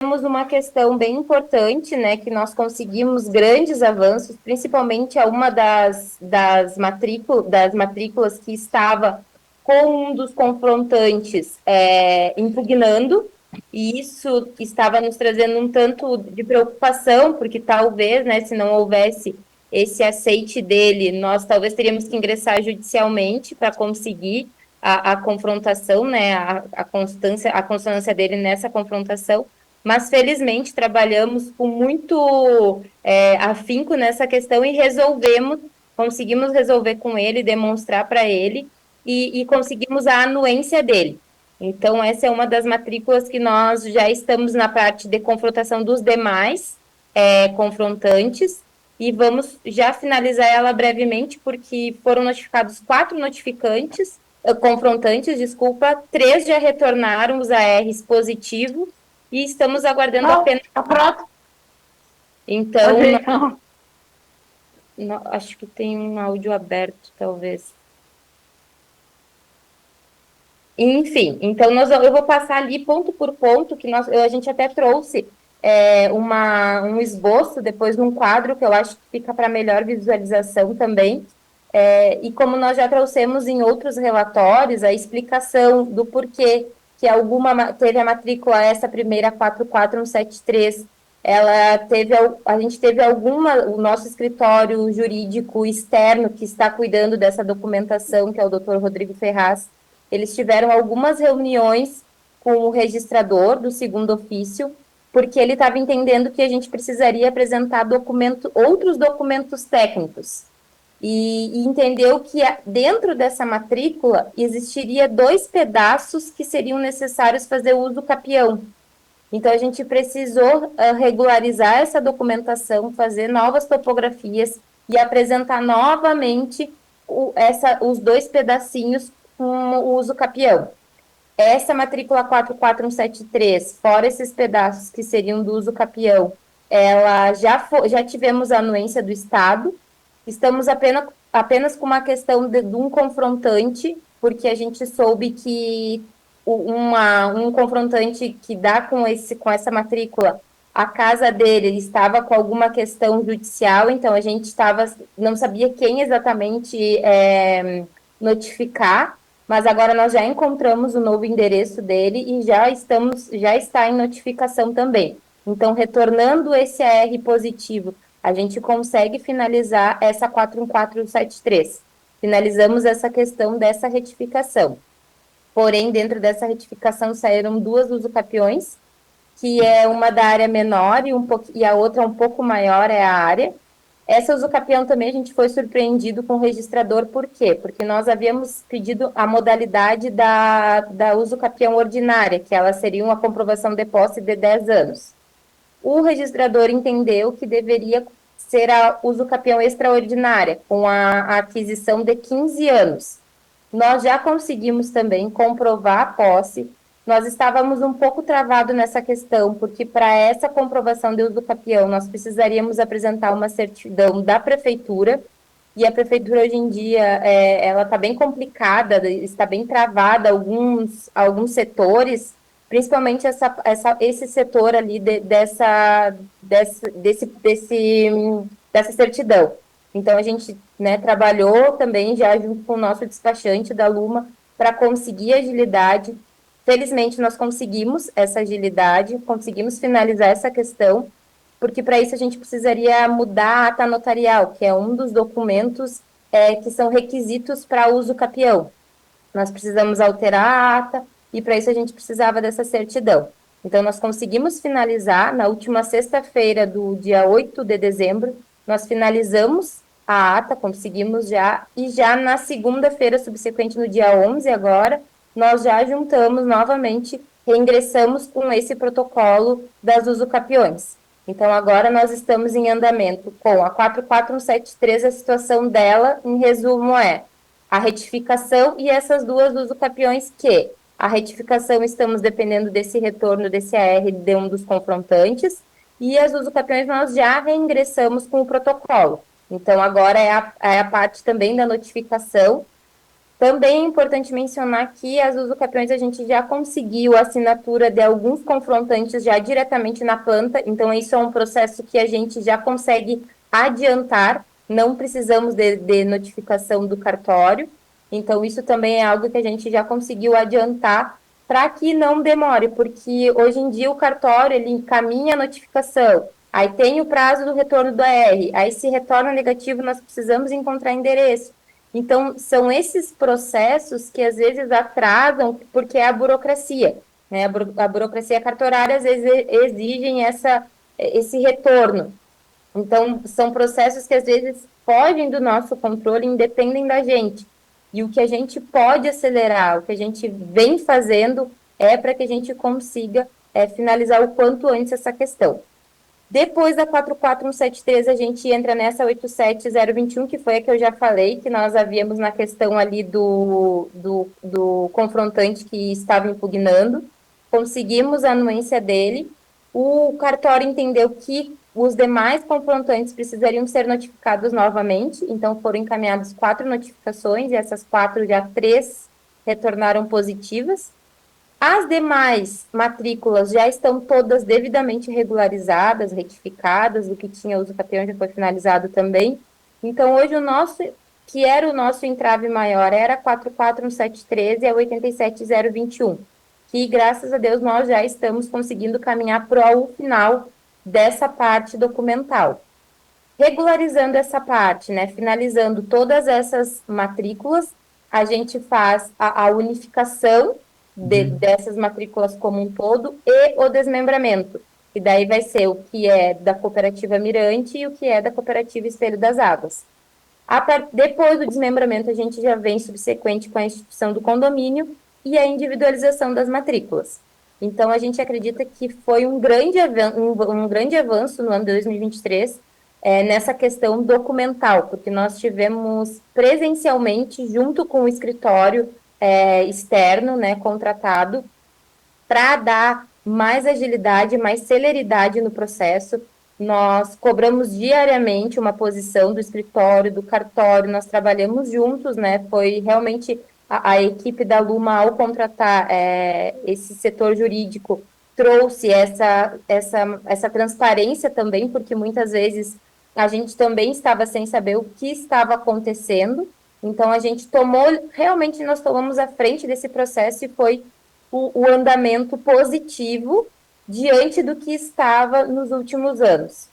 temos uma questão bem importante, né, que nós conseguimos grandes avanços, principalmente a uma das matrículas que estava com um dos confrontantes impugnando, e isso estava nos trazendo um tanto de preocupação, porque talvez, né, se não houvesse esse aceite dele, nós talvez teríamos que ingressar judicialmente para conseguir a confrontação, né, a constância dele nessa confrontação, mas felizmente trabalhamos com muito afinco nessa questão e conseguimos resolver com ele, demonstrar para ele e conseguimos a anuência dele. Então, essa é uma das matrículas que nós já estamos na parte de confrontação dos demais confrontantes e vamos já finalizar ela brevemente, porque foram notificados 4 confrontantes, desculpa, 3 já retornaram os ARs positivos e estamos aguardando Não, apenas. a próxima. Então, Pode ir, não. acho que tem um áudio aberto, talvez. Enfim, então eu vou passar ali ponto por ponto, que a gente até trouxe um esboço, depois num quadro, que eu acho que fica para melhor visualização também. E como nós já trouxemos em outros relatórios, a explicação do porquê que teve a matrícula essa primeira 44173, a gente teve o nosso escritório jurídico externo que está cuidando dessa documentação, que é o doutor Rodrigo Ferraz, eles tiveram algumas reuniões com o registrador do segundo ofício, porque ele estava entendendo que a gente precisaria apresentar outros documentos técnicos. E entendeu que dentro dessa matrícula existiria 2 pedaços que seriam necessários fazer uso capião. Então, a gente precisou regularizar essa documentação, fazer novas topografias e apresentar novamente os 2 pedacinhos com o uso capião. Essa matrícula 44173, fora esses pedaços que seriam do uso capião, ela já tivemos a anuência do Estado, estamos apenas com uma questão de um confrontante, porque a gente soube que um confrontante que dá com essa matrícula, a casa dele estava com alguma questão judicial, então a gente não sabia quem exatamente notificar, mas agora nós já encontramos o novo endereço dele e já está em notificação também. Então, retornando esse AR positivo, a gente consegue finalizar essa 41473. Finalizamos essa questão dessa retificação. Porém, dentro dessa retificação saíram 2 usucapiões, que é uma da área menor e a outra um pouco maior é a área. Essa usucapião também a gente foi surpreendido com o registrador, por quê? Porque nós havíamos pedido a modalidade da usucapião ordinária, que ela seria uma comprovação de posse de 10 anos. O registrador entendeu que deveria ser a usucapião extraordinária, com a aquisição de 15 anos. Nós já conseguimos também comprovar a posse. Nós estávamos um pouco travados nessa questão, porque para essa comprovação de usucapião, nós precisaríamos apresentar uma certidão da prefeitura, e a prefeitura hoje em dia ela está bem complicada, está bem travada alguns setores, principalmente esse setor ali dessa certidão. Então, a gente, né, trabalhou também já junto com o nosso despachante da Luma para conseguir agilidade. Felizmente, nós conseguimos essa agilidade, conseguimos finalizar essa questão, porque para isso a gente precisaria mudar a ata notarial, que é um dos documentos que são requisitos para uso capião. Nós precisamos alterar a ata e para isso a gente precisava dessa certidão. Então, nós conseguimos finalizar na última sexta-feira do dia 8 de dezembro, nós finalizamos a ata, conseguimos já, e já na segunda-feira subsequente, no dia 11 agora, nós já juntamos novamente, reingressamos com esse protocolo das usucapiões. Então, agora nós estamos em andamento com a 44173, a situação dela, em resumo, é a retificação e essas 2 usucapiões que a retificação estamos dependendo desse retorno desse AR de um dos confrontantes e as usucapiões nós já reingressamos com o protocolo. Então, agora é a parte também da notificação Também é importante mencionar que as usucapiões a gente já conseguiu a assinatura de alguns confrontantes já diretamente na planta, então isso é um processo que a gente já consegue adiantar, não precisamos de notificação do cartório, então isso também é algo que a gente já conseguiu adiantar para que não demore, porque hoje em dia o cartório ele encaminha a notificação, aí tem o prazo do retorno do AR, aí se retorna negativo nós precisamos encontrar endereço. Então, são esses processos que às vezes atrasam, porque é a burocracia, né? A burocracia cartorária às vezes exigem esse retorno. Então, são processos que às vezes fogem do nosso controle, independem da gente. E o que a gente pode acelerar, o que a gente vem fazendo, é para que a gente consiga finalizar o quanto antes essa questão. Depois da 44173, a gente entra nessa 87021, que foi a que eu já falei, que nós havíamos na questão ali do confrontante que estava impugnando. Conseguimos a anuência dele. O cartório entendeu que os demais confrontantes precisariam ser notificados novamente, então foram encaminhadas 4 notificações, e essas 4, já 3 retornaram positivas. As demais matrículas já estão todas devidamente regularizadas, retificadas, o que tinha uso capião já foi finalizado também. Então, hoje o nosso, que era o nosso entrave maior, era 44173 e a 87021, que graças a Deus nós já estamos conseguindo caminhar para o final dessa parte documental. Regularizando essa parte, né, finalizando todas essas matrículas, a gente faz a unificação dessas matrículas como um todo e o desmembramento, e daí vai ser o que é da cooperativa Mirante e o que é da cooperativa Espelho das Águas. Depois do desmembramento, a gente já vem subsequente com a instituição do condomínio e a individualização das matrículas. Então, a gente acredita que foi um grande avanço no ano de 2023, nessa questão documental, porque nós tivemos presencialmente, junto com o escritório externo, né, contratado, para dar mais agilidade, mais celeridade no processo. Nós cobramos diariamente uma posição do escritório, do cartório, nós trabalhamos juntos, né? Foi realmente a equipe da Luma, ao contratar esse setor jurídico, trouxe essa transparência também, porque muitas vezes a gente também estava sem saber o que estava acontecendo. Então, a gente realmente nós tomamos a frente desse processo e foi o andamento positivo diante do que estava nos últimos anos.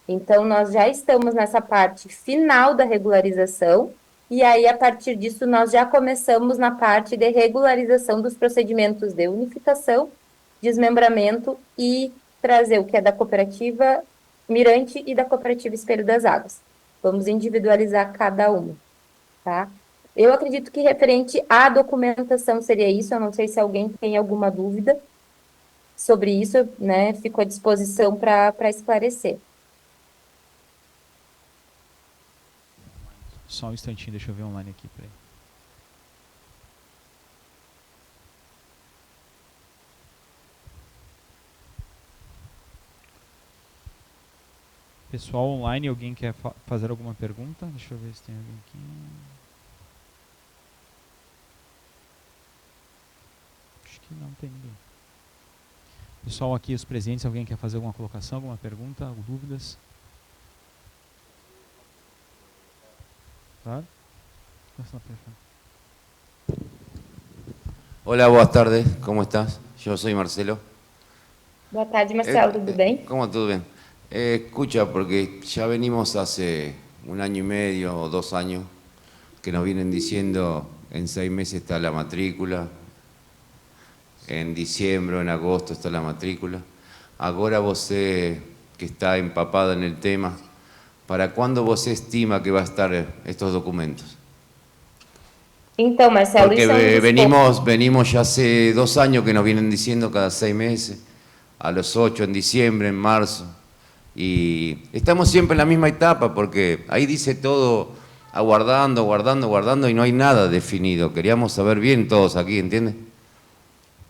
Então, nós já estamos nessa parte final da regularização, e aí, a partir disso, nós já começamos na parte de regularização dos procedimentos de unificação, desmembramento e trazer o que é da cooperativa Mirante e da cooperativa Espelho das Águas. Vamos individualizar cada uma, tá? Eu acredito que referente à documentação seria isso, eu não sei se alguém tem alguma dúvida sobre isso, né? Fico à disposição para esclarecer. Só um instantinho, deixa eu ver online aqui, peraí. Pessoal online, alguém quer fazer alguma pergunta? Deixa eu ver se tem alguém aqui. Acho que não tem ninguém. Pessoal aqui, os presentes, alguém quer fazer alguma colocação, alguma pergunta, ou dúvidas? Claro. Hola, buenas tardes, ¿cómo estás? Yo soy Marcelo. Boa tarde, Marcelo, tudo bem? ¿Cómo todo bien? Escucha, porque ya venimos hace 1 año y medio o 2 años que nos vienen diciendo en 6 meses está la matrícula, en diciembre o en agosto está la matrícula. Ahora você que está empapada en el tema, ¿para cuándo você estima que va a estar estos documentos? Então, Marcelo, Porque isso é venimos ya hace 2 años que nos vienen diciendo cada 6 meses, a los 8 en diciembre, en marzo, y estamos siempre en la misma etapa porque ahí dice todo aguardando, aguardando, aguardando y no hay nada definido. Queríamos saber bien todos aqui, entende?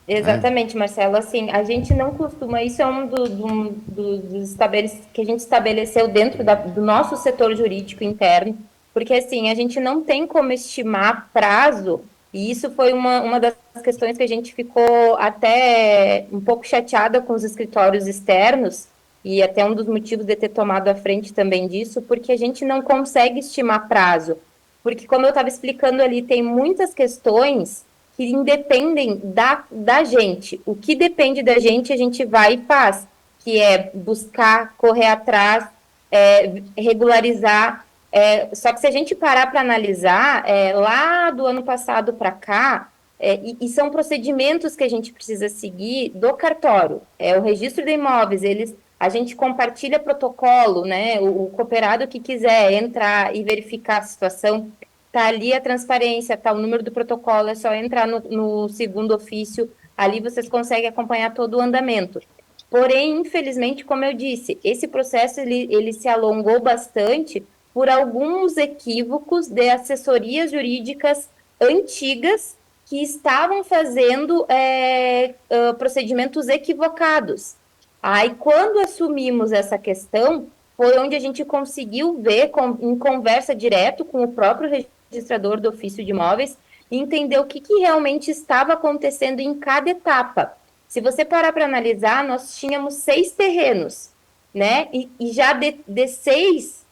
Exatamente, Marcelo. Assim, a gente não costuma. Isso é dos que a gente estabeleceu dentro do nosso setor jurídico interno, porque assim a gente não tem como estimar prazo E isso foi uma das questões que a gente ficou até um pouco chateada com os escritórios externos, e até um dos motivos de ter tomado a frente também disso, porque a gente não consegue estimar prazo. Porque, como eu estava explicando ali, tem muitas questões que independem da gente. O que depende da gente, a gente vai e faz, que é buscar, correr atrás, regularizar. Só que se a gente parar para analisar, lá do ano passado para cá, e são procedimentos que a gente precisa seguir do cartório. O registro de imóveis, a gente compartilha protocolo, né? O cooperado que quiser entrar e verificar a situação, tá ali a transparência, tá o número do protocolo, é só entrar no segundo ofício, ali vocês conseguem acompanhar todo o andamento. Porém, infelizmente, como eu disse, esse processo ele se alongou bastante por alguns equívocos de assessorias jurídicas antigas que estavam fazendo procedimentos equivocados. Aí, quando assumimos essa questão, foi onde a gente conseguiu ver, em conversa direto com o próprio registrador do ofício de imóveis, e entender o que realmente estava acontecendo em cada etapa. Se você parar para analisar, nós tínhamos 6 terrenos, né? E já de 6,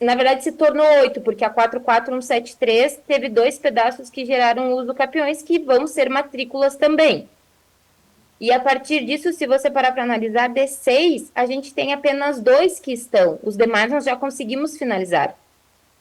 na verdade se tornou 8, porque a 44173 teve 2 pedaços que geraram uso capiões, que vão ser matrículas também. E a partir disso, se você parar para analisar, de 6, a gente tem apenas 2 que estão. Os demais nós já conseguimos finalizar.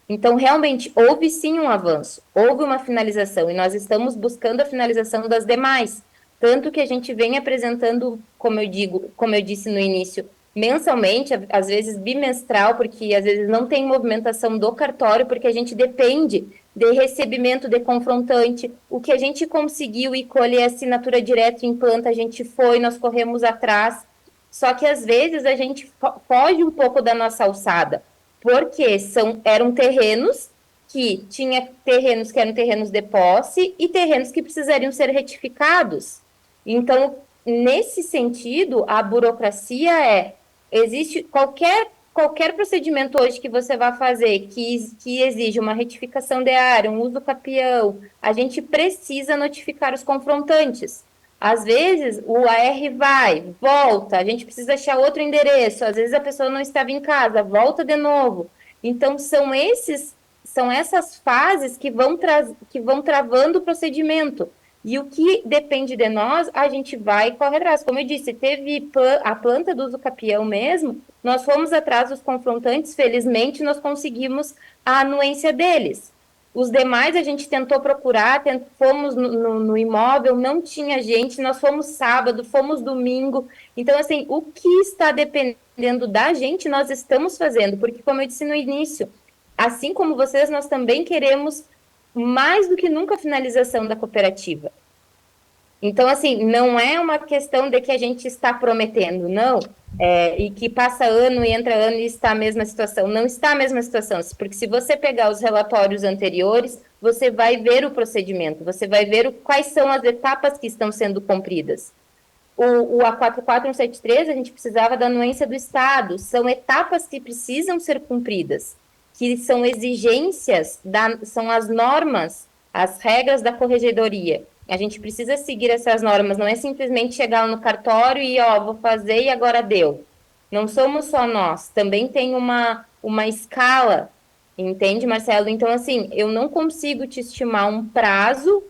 Então, realmente, houve sim um avanço, houve uma finalização, e nós estamos buscando a finalização das demais. Tanto que a gente vem apresentando, como eu disse no início, mensalmente, às vezes bimestral, porque às vezes não tem movimentação do cartório, porque a gente depende de recebimento de confrontante. O que a gente conseguiu e colher assinatura direta em planta, a gente foi, nós corremos atrás. Só que às vezes a gente foge um pouco da nossa alçada, porque eram terrenos que eram terrenos de posse e terrenos que precisariam ser retificados. Então, nesse sentido, a burocracia existe qualquer procedimento hoje que você vai fazer que exige uma retificação de área, um uso capião, a gente precisa notificar os confrontantes. Às vezes, o AR vai, volta, a gente precisa achar outro endereço, às vezes a pessoa não estava em casa, volta de novo. Então, são essas fases que vão travando o procedimento. E o que depende de nós, a gente vai e corre atrás. Como eu disse, teve a planta do uso capião mesmo, nós fomos atrás dos confrontantes, felizmente nós conseguimos a anuência deles. Os demais a gente tentou procurar, fomos no imóvel, não tinha gente, nós fomos sábado, fomos domingo. Então, assim, o que está dependendo da gente, nós estamos fazendo, porque, como eu disse no início, assim como vocês, nós também queremos mais do que nunca a finalização da cooperativa. Então, assim, não é uma questão de que a gente está prometendo, não, e que passa ano e entra ano e está a mesma situação. Não está a mesma situação, porque se você pegar os relatórios anteriores, você vai ver o procedimento, você vai ver quais são as etapas que estão sendo cumpridas. O A44173, a gente precisava da anuência do Estado, são etapas que precisam ser cumpridas, que são exigências, são as normas, as regras da corregedoria. A gente precisa seguir essas normas, não é simplesmente chegar no cartório e, vou fazer e agora deu. Não somos só nós, também tem uma escala, entende, Marcelo? Então, assim, eu não consigo te estimar um prazo,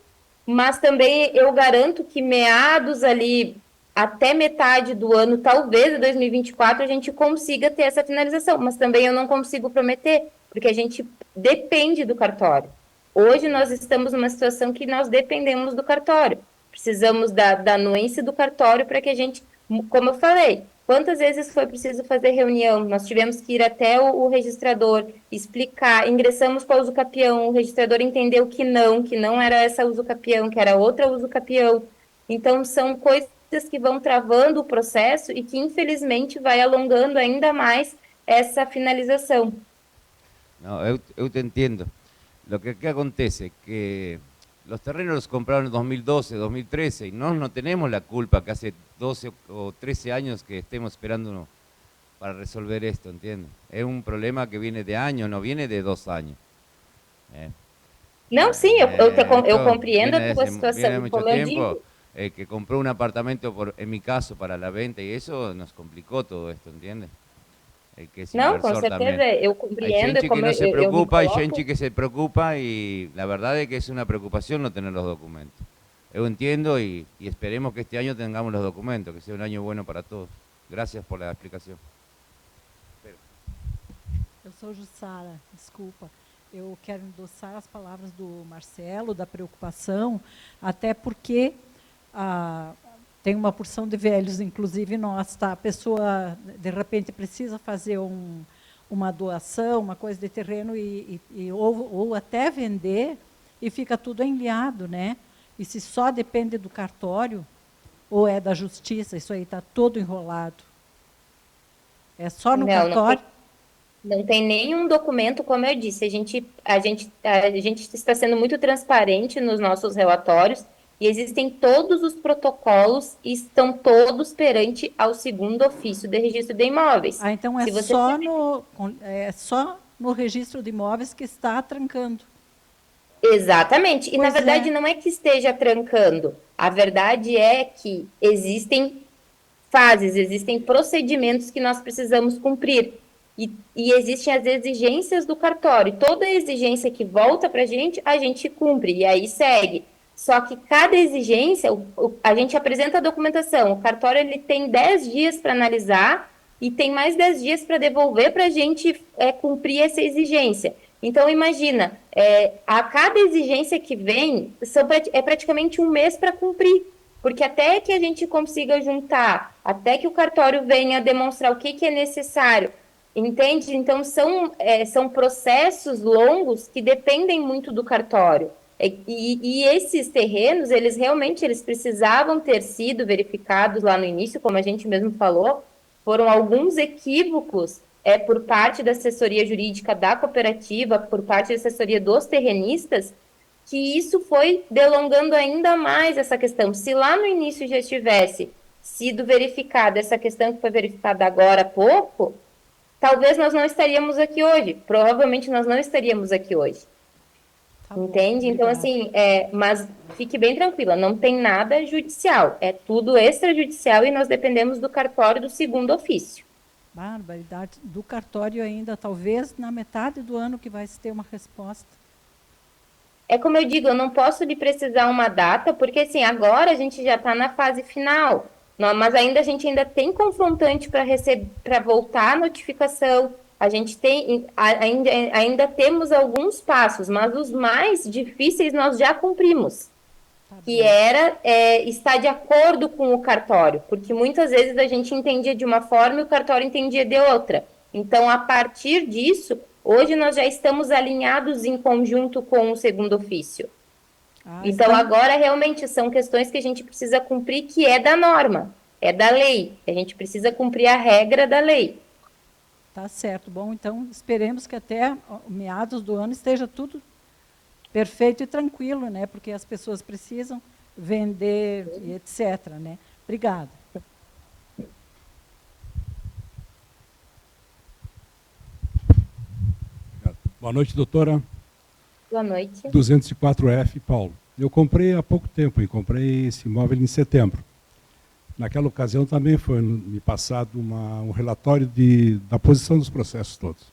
mas também eu garanto que meados ali, até metade do ano, talvez de 2024, a gente consiga ter essa finalização, mas também eu não consigo prometer, porque a gente depende do cartório. Hoje nós estamos numa situação que nós dependemos do cartório. Precisamos da anuência do cartório para que a gente, como eu falei, quantas vezes foi preciso fazer reunião? Nós tivemos que ir até o registrador, explicar, ingressamos com a usucapião, o registrador entendeu que não era essa usucapião, que era outra usucapião. Então, são coisas que vão travando o processo e que, infelizmente, vai alongando ainda mais essa finalização. No, eu te entiendo. Lo que acá acontece es que los terrenos los compraron en 2012, 2013 y no tenemos la culpa que hace 12 o 13 años que estemos esperando para resolver esto, ¿entiendes? Es un problema que viene de años, no viene de 2 años. Não, sim, eu Esto compreendo viene a tua viene situação. de E mucho como eu tiempo, digo, que compró un apartamento, en mi caso, para la venta y eso nos complicó todo esto, ¿entiendes? El que es não, com inversor certeza, también. eu Hay compreendo, gente que como no se eu me preocupa, hay coloco. gente que se preocupa y la verdad es que es una preocupación no tener los documentos. Yo entiendo y esperemos que este año tengamos los documentos, que sea un año bueno para todos. Gracias por la explicación. Eu sou Jussara, desculpa. Eu quero endossar as palavras do Marcelo, da preocupação, até porque tem uma porção de velhos, inclusive nós, tá? A pessoa, de repente, precisa fazer uma doação, uma coisa de terreno, ou até vender, e fica tudo enliado, né? E se só depende do cartório, ou é da justiça, isso aí está todo enrolado. É só no cartório? Não tem nenhum documento, como eu disse, a gente está sendo muito transparente nos nossos relatórios e existem todos os protocolos e estão todos perante ao segundo ofício de registro de imóveis. Então é só no registro de imóveis que está trancando. Exatamente. E na verdade não é que esteja trancando. A verdade é que existem fases, existem procedimentos que nós precisamos cumprir. E existem as exigências do cartório. Toda exigência que volta para a gente cumpre, e aí segue. Só que cada exigência, a gente apresenta a documentação, o cartório ele tem 10 dias para analisar e tem mais 10 dias para devolver para a gente cumprir essa exigência. Então, imagina, a cada exigência que vem, é praticamente um mês para cumprir. Porque até que a gente consiga juntar, até que o cartório venha demonstrar o que é necessário, entende? Então, são processos longos que dependem muito do cartório. E esses terrenos, eles precisavam ter sido verificados lá no início, como a gente mesmo falou, foram alguns equívocos por parte da assessoria jurídica da cooperativa, por parte da assessoria dos terrenistas, que isso foi delongando ainda mais essa questão. Se lá no início já tivesse sido verificada essa questão que foi verificada agora há pouco, talvez nós não estaríamos aqui hoje. Provavelmente nós não estaríamos aqui hoje. Tá entende? Bom, então, assim, mas fique bem tranquila, não tem nada judicial. É tudo extrajudicial e nós dependemos do cartório do segundo ofício. Barbaridade. Do cartório ainda, talvez na metade do ano que vai se ter uma resposta. É como eu digo, eu não posso lhe precisar uma data, porque assim, agora a gente já está na fase final. Mas a gente ainda tem confrontante para voltar a notificação. A gente tem, ainda temos alguns passos, mas os mais difíceis nós já cumprimos. Tá, que era estar de acordo com o cartório, porque muitas vezes a gente entendia de uma forma e o cartório entendia de outra. Então, a partir disso, hoje nós já estamos alinhados em conjunto com o segundo ofício. Então, agora, realmente, são questões que a gente precisa cumprir, que é da norma, é da lei. A gente precisa cumprir a regra da lei. Tá certo. Bom, então, esperemos que até meados do ano esteja tudo perfeito e tranquilo, né? Porque as pessoas precisam vender e etc, né? Obrigada. Boa noite, doutora. Boa noite. 204F, Paulo. Eu comprei há pouco tempo, e comprei esse imóvel em setembro. Naquela ocasião também foi me passado um relatório da posição dos processos todos.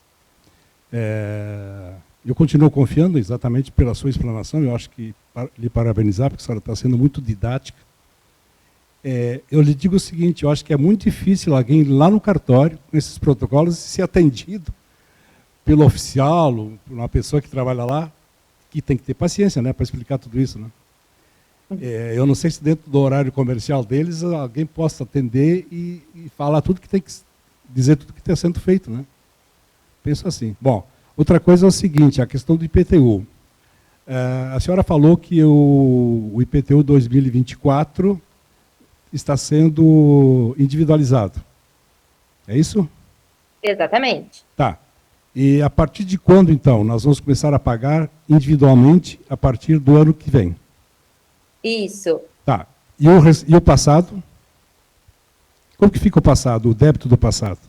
Eu continuo confiando exatamente pela sua explanação, eu acho que lhe parabenizar, porque a senhora está sendo muito didática. Eu lhe digo o seguinte, eu acho que é muito difícil alguém lá no cartório, com esses protocolos, ser atendido pelo oficial, por uma pessoa que trabalha lá, que tem que ter paciência, né, para explicar tudo isso, né? Eu não sei se dentro do horário comercial deles alguém possa atender e falar tudo que tem que dizer, tudo que está sendo feito, né? Penso assim. Bom, outra coisa é o seguinte, a questão do IPTU. A senhora falou que o IPTU 2024 está sendo individualizado. É isso? Exatamente. Tá. E a partir de quando, então, nós vamos começar a pagar individualmente a partir do ano que vem? Isso. Tá. E o passado? Como que fica o passado, o débito do passado?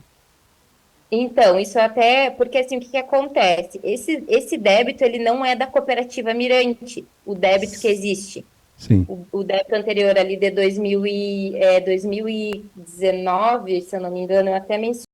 Então, isso até, porque assim, o que que acontece? Esse débito, ele não é da cooperativa Mirante, o débito que existe. Sim. O débito anterior ali de 2019, se eu não me engano, eu até mencionei